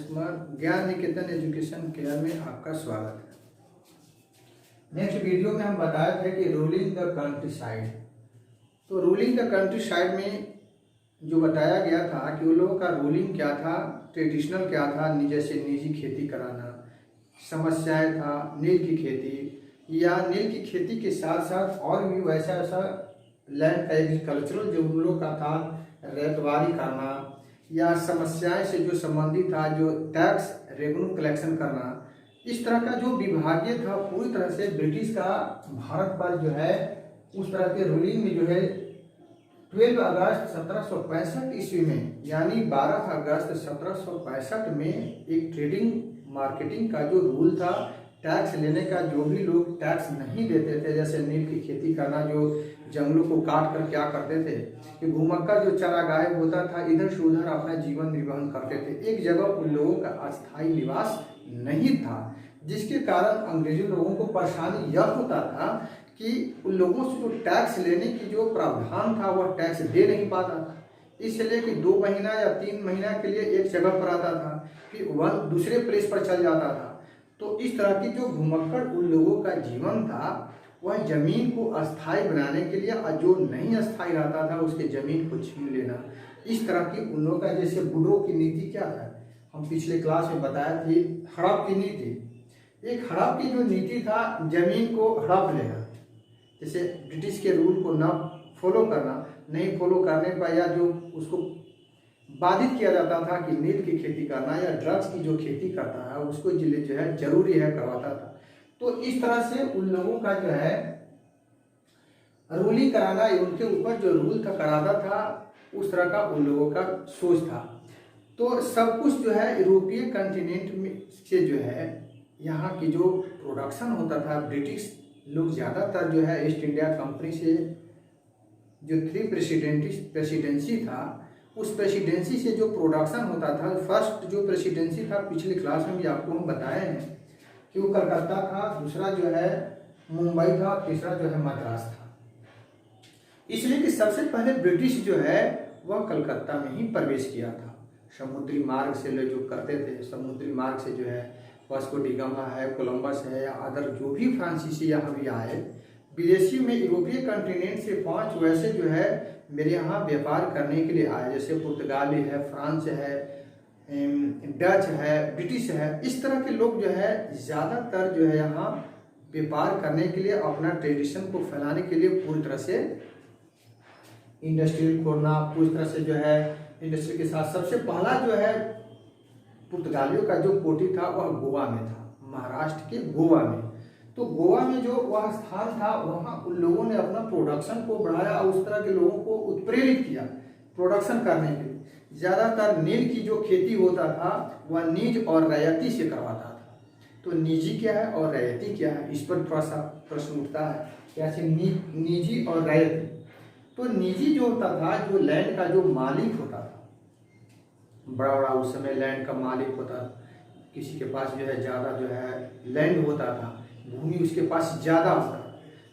राजेश कुमार, ज्ञान निकेतन education care में आपका स्वागत है। नेक्स्ट वीडियो में हम बताए थे कि रूलिंग द कंट्री साइड। तो रूलिंग द कंट्री साइड में जो बताया गया था कि उन लोगों का रूलिंग क्या था, ट्रेडिशनल क्या था, जैसे निजी खेती कराना, समस्याएं था नील की खेती या नील की खेती के साथ साथ और भी वैसा लैंड एग्रीकल्चरल जो उन लोगों का था, रैतवारी करना या समस्याएं से जो संबंधित था, जो टैक्स रेवेन्यू कलेक्शन करना, इस तरह का जो विभागीय था पूरी तरह से ब्रिटिश का भारत पर जो है उस तरह के रूलिंग में जो है 12 अगस्त 1765 ईस्वी में यानी 12 अगस्त 1765 में एक ट्रेडिंग मार्केटिंग का जो रूल था, टैक्स लेने का, जो भी लोग टैक्स नहीं देते थे, जैसे नील की खेती करना, जो जंगलों को काट कर क्या करते थे कि भूमक्का जो चारागाह होता था इधर से उधर अपना जीवन निर्वहन करते थे। एक जगह उन लोगों का अस्थायी निवास नहीं था, जिसके कारण अंग्रेजों लोगों को परेशानी यह होता था कि उन लोगों से जो टैक्स लेने की जो प्रावधान था वह टैक्स दे नहीं पाता था, इसलिए कि 2 महीना या 3 महीना के लिए एक जगह पर आता था, फिर वह दूसरे प्लेस पर चल जाता था। तो इस तरह की जो घुमक्कड़ उन लोगों का जीवन था वह जमीन को अस्थायी बनाने के लिए, और जो नहीं अस्थायी रहता था उसके जमीन को छीन लेना, इस तरह की उन लोगों का। जैसे बुडो की नीति क्या था, हम पिछले क्लास में बताया थी, हड़प की नीति। एक हड़प की जो नीति था, जमीन को हड़प लेना, जैसे ब्रिटिश के रूल को न फॉलो करना, नहीं फॉलो करने पर या जो उसको बाधित किया जाता था कि नील की खेती करना या ड्रग्स की जो खेती करता है उसको जो है जरूरी है करवाता था। तो इस तरह से उन लोगों का जो है रूलिंग कराना, उनके ऊपर जो रूल था कराता था, उस तरह का उन लोगों का सोच था। तो सब कुछ जो है यूरोपीय कंटिनेंट में से जो है यहाँ की जो प्रोडक्शन होता था, ब्रिटिश लोग ज़्यादातर जो है ईस्ट इंडिया कंपनी से जो 3 प्रेसिडेंसी था, उस प्रेसिडेंसी से जो प्रोडक्शन होता था, फर्स्ट जो प्रेसिडेंसी था पिछले क्लास में भी आपको हम बताए हैं कि वो कलकत्ता था, दूसरा जो है मुंबई था, तीसरा जो है मद्रास था। इसलिए कि सबसे पहले ब्रिटिश जो है वह कलकत्ता में ही प्रवेश किया था। समुद्री मार्ग से लोग जो करते थे, समुद्री मार्ग से जो है वास्को डी गामा है, कोलंबस है या अदर जो भी फ्रांसीसी यहाँ भी आए, विदेशी में यूरोपीय कंटिनेंट से 5 वैसे जो है मेरे यहाँ व्यापार करने के लिए आए, जैसे पुर्तगाली है, फ्रांस है, डच है, ब्रिटिश है। इस तरह के लोग जो है ज़्यादातर जो है यहाँ व्यापार करने के लिए, अपना ट्रेडिशन को फैलाने के लिए पूरी तरह से इंडस्ट्री खोलना, पूरी तरह से जो है इंडस्ट्री के साथ सबसे पहला जो है पुर्तगालियों का जो कोठी था वह गोवा में था, महाराष्ट्र के गोवा में। तो गोवा में जो वह स्थान था वहाँ उन लोगों ने अपना प्रोडक्शन को बढ़ाया और उस तरह के लोगों को उत्प्रेरित किया प्रोडक्शन करने के लिए। ज़्यादातर नील की जो खेती होता था वह निज और रैयती से करवाता था। तो निजी क्या है और रैयती क्या है, इस पर थोड़ा सा प्रश्न उठता है, कैसे निजी और रैयती। तो निजी जो होता था, जो लैंड का जो मालिक होता था, बड़ा बड़ा उस समय लैंड का मालिक होता, किसी के पास जो है ज़्यादा जो है लैंड होता था, भूमि उसके पास ज़्यादा होता।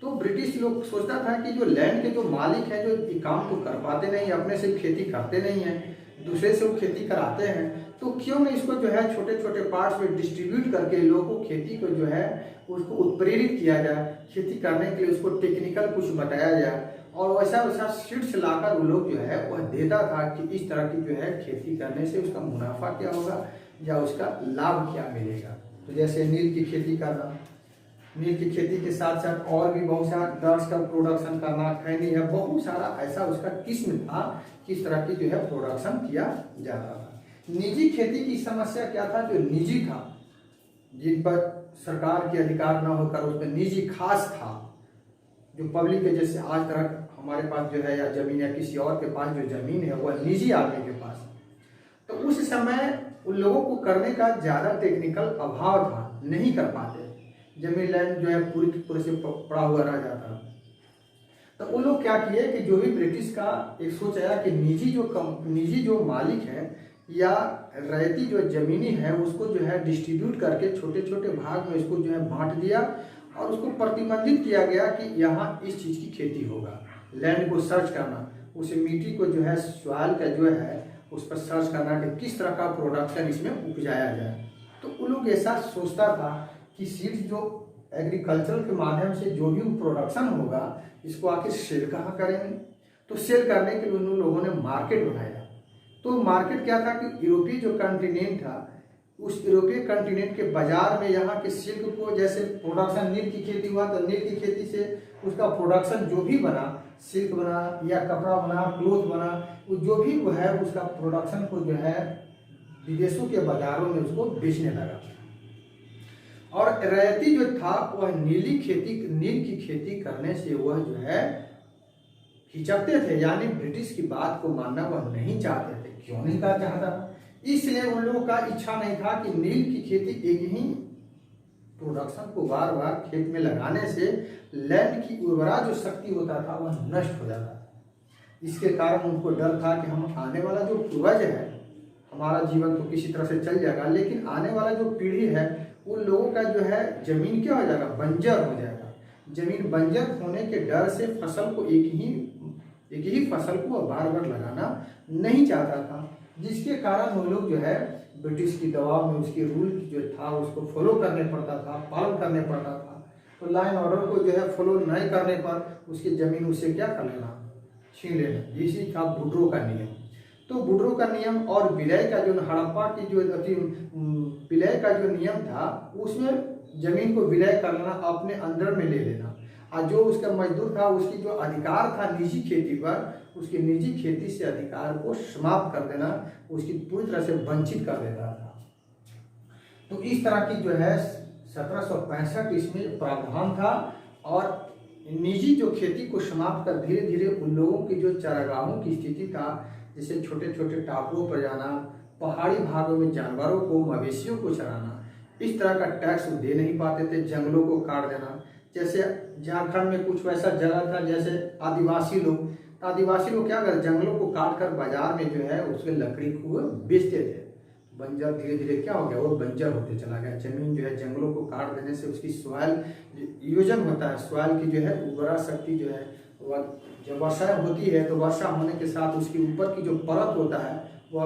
तो ब्रिटिश लोग सोचता था कि जो लैंड के जो मालिक हैं, जो ये काम तो कर पाते नहीं, अपने से खेती करते नहीं हैं, दूसरे से वो खेती कराते हैं, तो क्यों नहीं इसको जो है छोटे छोटे पार्ट्स में डिस्ट्रीब्यूट करके लोगों को खेती को जो है उसको उत्प्रेरित किया जाए, खेती करने के लिए उसको टेक्निकल कुछ बताया जाए, और वैसा वैसा सीड्स लाकर वो लोग जो है वह देता था कि इस तरह की जो है खेती करने से उसका मुनाफा क्या होगा या उसका लाभ क्या मिलेगा। तो जैसे नील की खेती करना, नील की खेती के साथ साथ और भी बहुत सारा ड्रग्स का प्रोडक्शन करना, खैनी है, बहुत सारा ऐसा उसका किस्म था, किस तरह की जो है प्रोडक्शन किया जाता था। निजी खेती की समस्या क्या था, जो निजी था, जिन पर सरकार के अधिकार न होकर उसमें निजी खास था, जो पब्लिक है, जैसे आज तक हमारे पास जो है या जमीन या किसी और के पास जो जमीन है वह निजी आदमी के पास। तो उस समय उन लोगों को करने का ज़्यादा टेक्निकल अभाव था, नहीं कर पाते, जमीन लैंड जो है पूरे से पड़ा हुआ रह जाता। तो उन लोग क्या किए कि जो भी ब्रिटिश का एक सोच आया कि निजी जो मालिक है या रैयती जो ज़मीनी है उसको जो है डिस्ट्रीब्यूट करके छोटे छोटे भाग में इसको जो है बांट दिया, और उसको प्रतिबंधित किया गया कि यहाँ इस चीज़ की खेती होगा। लैंड को सर्च करना, उस मिट्टी को जो है सॉइल का जो है उस पर सर्च करना कि किस तरह का प्रोडक्शन इसमें उपजाया जाए। तो उन लोग ऐसा सोचता था कि सीड्स जो एग्रीकल्चर के माध्यम से जो भी प्रोडक्शन होगा इसको आखिर सेल कहाँ करेंगे। तो सेल करने के लिए उन लोगों ने मार्केट बनाया। तो मार्केट क्या था कि यूरोपीय जो कंटिनेंट था, उस यूरोपीय कंटिनेंट के बाजार में यहाँ के सिल्क को, जैसे प्रोडक्शन नील की खेती हुआ तो नील की खेती से उसका प्रोडक्शन जो भी बना, सिल्क बना या कपड़ा बना, क्लोथ बना, वो जो भी वो है उसका प्रोडक्शन को जो है विदेशों के बाजारों में उसको बेचने लगा। और रैयती जो था वह नील की खेती करने से वह जो है हिचकते थे, यानी ब्रिटिश की बात को मानना वह नहीं चाहते थे। क्यों नहीं चाहता? इसलिए उन लोगों का इच्छा नहीं था कि नील की खेती एक ही प्रोडक्शन को बार बार खेत में लगाने से लैंड की उर्वरा जो शक्ति होता था वह नष्ट हो जाता था। इसके कारण उनको डर था कि हम आने वाला जो पूर्वज है, हमारा जीवन तो किसी तरह से चल जाएगा, लेकिन आने वाला जो पीढ़ी है उन लोगों का जो है जमीन क्या हो जाएगा, बंजर हो जाएगा। जमीन बंजर होने के डर से फसल को एक ही फसल को बार बार लगाना नहीं चाहता था, जिसके कारण वो लोग जो है ब्रिटिश की दबाव में उसके रूल जो था उसको फॉलो करने पड़ता था, पालन करने पड़ता था। तो लाइन ऑर्डर को जो है फॉलो नहीं करने पर उसकी जमीन उससे क्या कर लेना, छीन लेना। इसी था बुड्रो का नियम। तो बुड्रो का नियम और विलय का जो हड़प्पा की जो विलय का जो नियम था उसमें जमीन को विलय कर लेना, अपने अंदर में ले लेना, और जो उसका मजदूर था उसकी जो अधिकार था निजी खेती पर, उसकी निजी खेती से अधिकार को समाप्त कर देना, उसकी पूरी तरह से वंचित कर देता था। तो इस तरह की जो है 1765 इसमें प्रावधान था। और निजी जो खेती को समाप्त कर धीरे धीरे उन लोगों की जो चारागाहों की स्थिति था, जैसे छोटे छोटे टापुओं पर जाना, पहाड़ी भागों में जानवरों को, मवेशियों को चराना, इस तरह का टैक्स दे नहीं पाते थे, जंगलों को काट देना। जैसे झारखंड में कुछ वैसा जगह था, जैसे आदिवासी लोग क्या करते, जंगलों को काट कर बाजार में जो है उसके लकड़ी को बेचते थे। बंजर धीरे धीरे क्या हो गया, वो बंजर होते चला गया। जमीन जो है जंगलों को काट देने से उसकी सॉइल इरोजन होता है, सॉइल की जो है उर्वरा शक्ति जो है वह जब वर्षा होती है तो वर्षा होने के साथ उसके ऊपर की जो परत होता है वह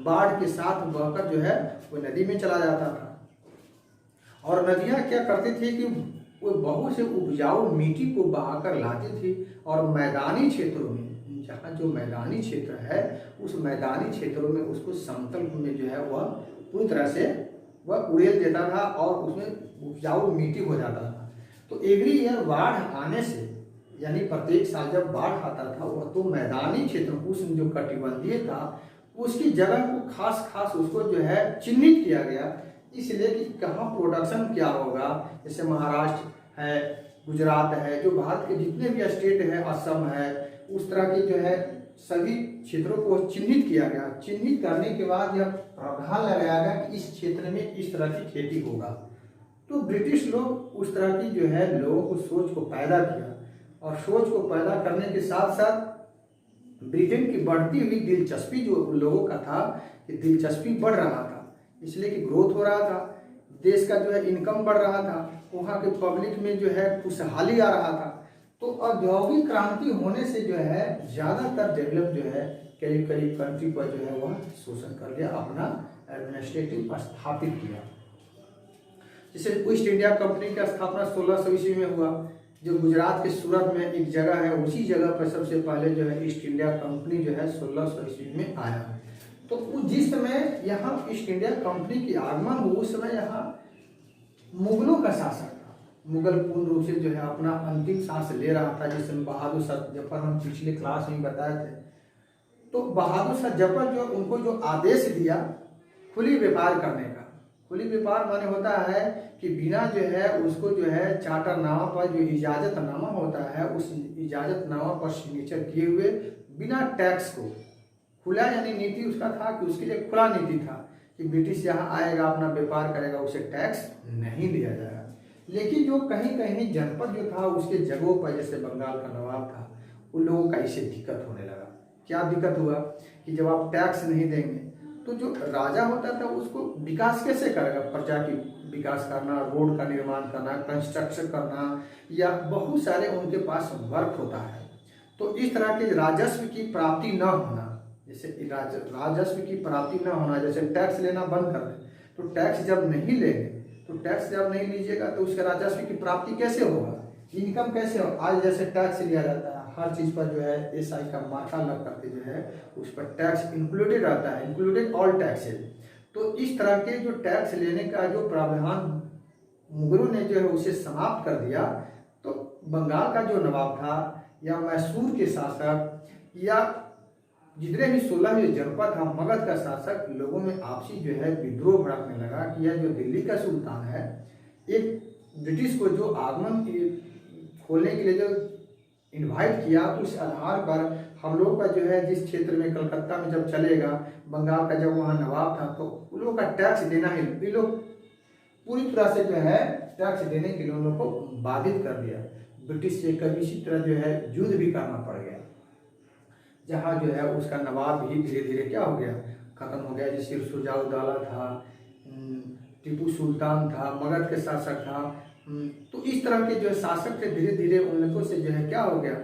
बाढ़ के साथ बहकर जो है वो नदी में चला जाता था। और नदियाँ क्या करती थी कि वो बहुत से उपजाऊ मिट्टी को बहाकर लाती थी, और मैदानी क्षेत्रों में, जहाँ जो मैदानी क्षेत्र है उस मैदानी क्षेत्रों में उसको समतल में जो है वह पूरी तरह से वह उड़ेल देता था और उसमें उपजाऊ मिट्टी हो जाता था। तो एवरी ईयर बाढ़ आने से, यानी प्रत्येक साल जब बाढ़ आता था वह तो मैदानी क्षेत्र उस जो कटिबंधीय था उसकी जगह को खास उसको जो है चिन्हित किया गया, इसलिए कि कहाँ प्रोडक्शन क्या होगा। जैसे महाराष्ट्र है, गुजरात है, जो भारत के जितने भी स्टेट है, असम है, उस तरह की जो है सभी क्षेत्रों को चिन्हित किया गया। चिन्हित करने के बाद यह प्रावधान लगाया गया कि इस क्षेत्र में इस तरह की खेती होगा। तो ब्रिटिश लोग उस तरह की जो है लोगों को सोच को पैदा किया, और सोच को पैदा करने के साथ साथ ब्रिटेन की बढ़ती हुई दिलचस्पी जो लोगों का था कि दिलचस्पी बढ़ रहा था, इसलिए कि ग्रोथ हो रहा था, देश का जो है इनकम बढ़ रहा था, वहाँ के पब्लिक में जो है खुशहाली आ रहा था। तो औद्योगिक क्रांति होने से जो है ज़्यादातर डेवलप जो है करीब कंट्री पर जो है वह शोषण कर लिया, अपना एडमिनिस्ट्रेटिव स्थापित किया। जैसे ईस्ट इंडिया कंपनी का स्थापना 1600 ईस्वी में हुआ, जो गुजरात के सूरत में एक जगह है, उसी जगह पर सबसे पहले जो है ईस्ट इंडिया कंपनी जो है 1600 ईस्वी में आया। तो जिस समय यहाँ ईस्ट इंडिया कंपनी की आगमन हुआ उस समय यहाँ मुगलों का शासन था। मुगल पूर्ण रूप से जो है अपना अंतिम सांस ले रहा था, जिस समय बहादुर शाह जफर हम पिछले क्लास में बताए थे। तो बहादुर शाह जफर जो उनको जो आदेश दिया खुली व्यापार करने का, खुली व्यापार माने होता है कि बिना जो है उसको जो है चार्टरनामा पर जो इजाजतनामा होता है उस इजाजतनामा पर सिग्नेचर किए हुए बिना टैक्स को, खुला यानी नीति उसका था कि उसके लिए खुला नीति था कि ब्रिटिश यहाँ आएगा अपना व्यापार करेगा, उसे टैक्स नहीं लिया जाएगा। लेकिन जो कहीं कहीं जनपद जो था उसके जगहों पर, जैसे बंगाल का नवाब था, उन लोगों का इससे दिक्कत होने लगा। क्या दिक्कत हुआ कि जब आप टैक्स नहीं देंगे तो जो राजा होता था उसको विकास कैसे करेगा, प्रजा की विकास करना, रोड का निर्माण करना, कंस्ट्रक्शन करना, या बहुत सारे उनके पास वर्क होता है। तो इस तरह के राजस्व की प्राप्ति न होना, जैसे राजस्व की प्राप्ति न होना, जैसे टैक्स लेना बंद कर दें, तो टैक्स जब नहीं लेंगे, तो टैक्स जब नहीं लीजिएगा तो उसके राजस्व की प्राप्ति कैसे होगा, इनकम कैसे हो। आज जैसे टैक्स लिया जाता है हर चीज़ पर, जो है SI का मार्का लग करके जो है उस पर टैक्स इंक्लूडेड रहता है, इंक्लूडेड ऑल टैक्सेज। तो इस तरह के जो टैक्स लेने का जो प्रावधान मुगलों ने जो है उसे समाप्त कर दिया। तो बंगाल का जो नवाब था या मैसूर के शासक या जितने भी 16 जो जनपद था, मगध का शासक, लोगों में आपसी जो है विद्रोह भड़कने लगा कि यह जो दिल्ली का सुल्तान है, एक ब्रिटिश को जो आगमन खोलने के लिए जो इनवाइट किया, उस आधार पर हम लोग का जो है जिस क्षेत्र में कलकत्ता में जब चलेगा, बंगाल का जब वहाँ नवाब था, तो उन लोगों का टैक्स देना ही, ये लोग पूरी तरह से जो है टैक्स देने के लिए उन लोगों को बाधित कर दिया। ब्रिटिश से कभी इसी तरह जो है युद्ध भी करना पड़ गया, जहाँ जो है उसका नवाब भी धीरे धीरे क्या हो गया, खत्म हो गया। जैसे शुजा-उद-दौला था, टीपू सुल्तान था, मगध के शासक था। तो इस तरह के जो है शासक थे, धीरे धीरे उन लोगों से जो है क्या हो गया,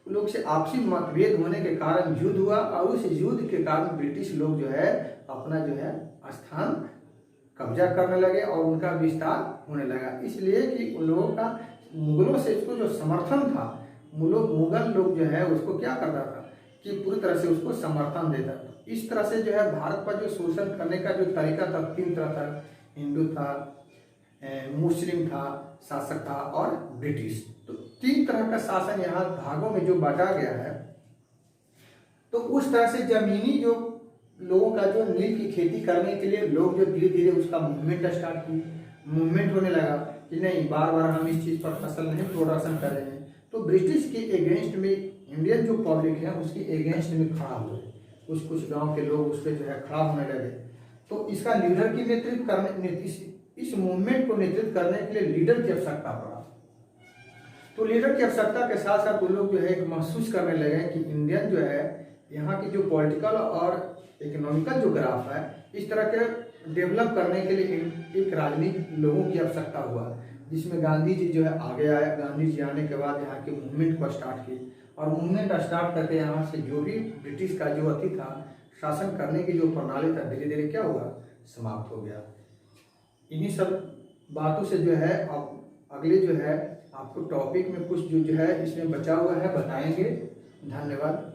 उन लोग से आपसी मतभेद होने के कारण युद्ध हुआ, और उस युद्ध के कारण ब्रिटिश लोग जो है अपना जो है स्थान कब्जा करने लगे और उनका विस्तार होने लगा। इसलिए कि उन लोगों का मुगलों से इसको जो समर्थन था, मुगल लोग जो है उसको क्या करता था कि पूरी तरह से उसको समर्थन देता था। इस तरह से जो है भारत पर जो शोषण करने का जो तरीका था, 3 तरह था, हिंदू था, मुस्लिम था, शासक था और ब्रिटिश। तो 3 तरह का शासन यहाँ भागों में जो बांटा गया है। तो उस तरह से जमीनी जो लोगों का जो नील की खेती करने के लिए लोग जो धीरे धीरे उसका मूवमेंट स्टार्ट की, मूवमेंट होने लगा कि नहीं, बार बार हम इस चीज़ पर फसल नहीं प्रोडक्शन कर रहे हैं। तो ब्रिटिश के अगेंस्ट में इंडियन जो पब्लिक है उसके अगेंस्ट में खड़ा हुए, कुछ गांव के लोग उस पर जो है खड़ा होने लगे। तो इसका लीडर की नेतृत्व करने, इस मूवमेंट को नेतृत्व करने के लिए लीडर की आवश्यकता पड़ा। तो लीडर की आवश्यकता के साथ साथ वो लोग जो है महसूस करने लगे कि इंडियन जो है यहाँ की जो पॉलिटिकल और इकोनॉमिकल जो ग्राफ है, इस तरह के डेवलप करने के लिए एक राजनीतिक लोगों की आवश्यकता हुआ, जिसमें गांधी जी जो है आगे आए। गांधी जी आने के बाद यहाँ के मूवमेंट को स्टार्ट की, और मूवमेंट स्टार्ट करके यहाँ से जो भी ब्रिटिश का जो अति था, शासन करने की जो प्रणाली था, धीरे धीरे क्या हुआ, समाप्त हो गया। इन्हीं सब बातों से जो है अब अगले जो है आपको टॉपिक में कुछ जो है इसमें बचा हुआ है बताएंगे। धन्यवाद।